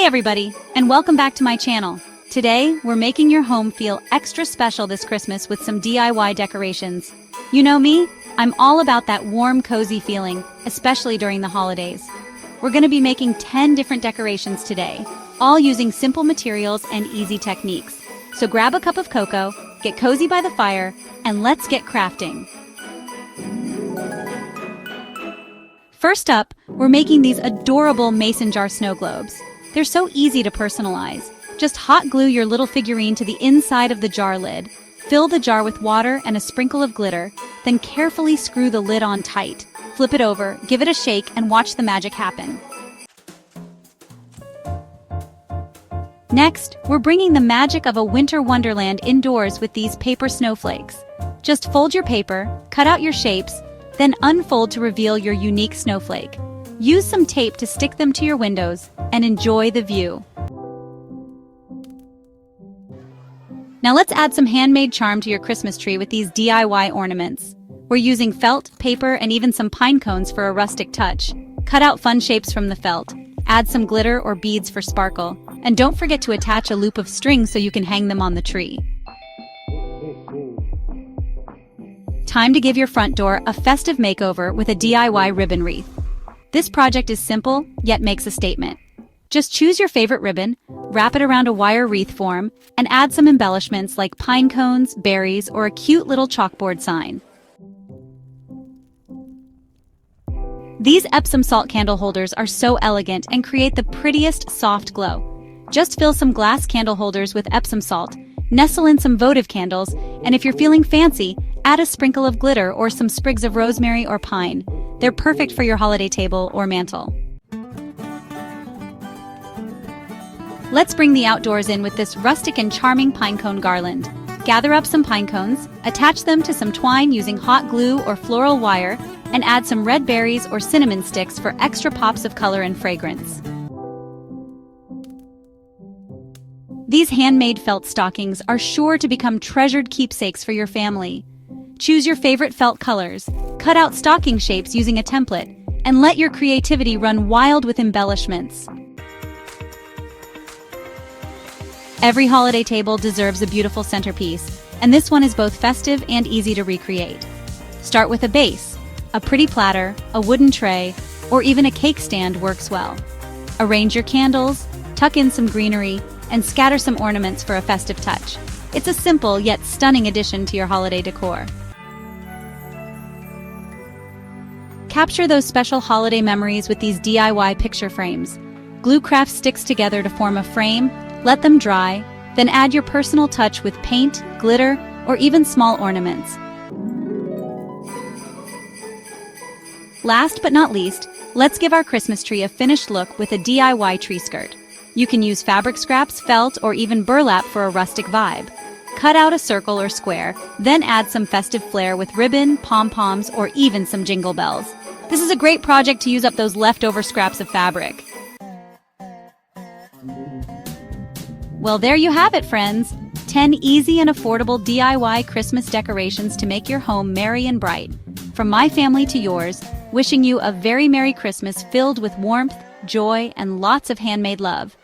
Hey everybody, and welcome back to my channel. Today, we're making your home feel extra special this Christmas with some DIY decorations. You know me, I'm all about that warm, cozy feeling, especially during the holidays. We're going to be making 10 different decorations today, all using simple materials and easy techniques. So grab a cup of cocoa, get cozy by the fire, and let's get crafting. First up, we're making these adorable mason jar snow globes. They're so easy to personalize. Just hot glue your little figurine to the inside of the jar lid, fill the jar with water and a sprinkle of glitter, then carefully screw the lid on tight. Flip it over, give it a shake, and watch the magic happen. Next, we're bringing the magic of a winter wonderland indoors with these paper snowflakes. Just fold your paper, cut out your shapes, then unfold to reveal your unique snowflake. Use some tape to stick them to your windows and enjoy the view. Now let's add some handmade charm to your Christmas tree with these DIY ornaments. We're using felt, paper, and even some pine cones for a rustic touch. Cut out fun shapes from the felt. Add some glitter or beads for sparkle. And don't forget to attach a loop of string so you can hang them on the tree. Time to give your front door a festive makeover with a DIY ribbon wreath. This project is simple, yet makes a statement. Just choose your favorite ribbon, wrap it around a wire wreath form, and add some embellishments like pine cones, berries, or a cute little chalkboard sign. These Epsom salt candle holders are so elegant and create the prettiest soft glow. Just fill some glass candle holders with Epsom salt, nestle in some votive candles, and if you're feeling fancy, add a sprinkle of glitter or some sprigs of rosemary or pine. They're perfect for your holiday table or mantle. Let's bring the outdoors in with this rustic and charming pinecone garland. Gather up some pine cones, attach them to some twine using hot glue or floral wire, and add some red berries or cinnamon sticks for extra pops of color and fragrance. These handmade felt stockings are sure to become treasured keepsakes for your family. Choose your favorite felt colors, cut out stocking shapes using a template, and let your creativity run wild with embellishments. Every holiday table deserves a beautiful centerpiece, and this one is both festive and easy to recreate. Start with a base. A pretty platter, a wooden tray, or even a cake stand works well. Arrange your candles, tuck in some greenery, and scatter some ornaments for a festive touch. It's a simple yet stunning addition to your holiday decor. Capture those special holiday memories with these DIY picture frames. Glue craft sticks together to form a frame, let them dry, then add your personal touch with paint, glitter, or even small ornaments. Last but not least, let's give our Christmas tree a finished look with a DIY tree skirt. You can use fabric scraps, felt, or even burlap for a rustic vibe. Cut out a circle or square, then add some festive flair with ribbon, pom-poms, or even some jingle bells. This is a great project to use up those leftover scraps of fabric. Well, there you have it, friends. 10 easy and affordable DIY Christmas decorations to make your home merry and bright. From my family to yours, wishing you a very Merry Christmas filled with warmth, joy, and lots of handmade love.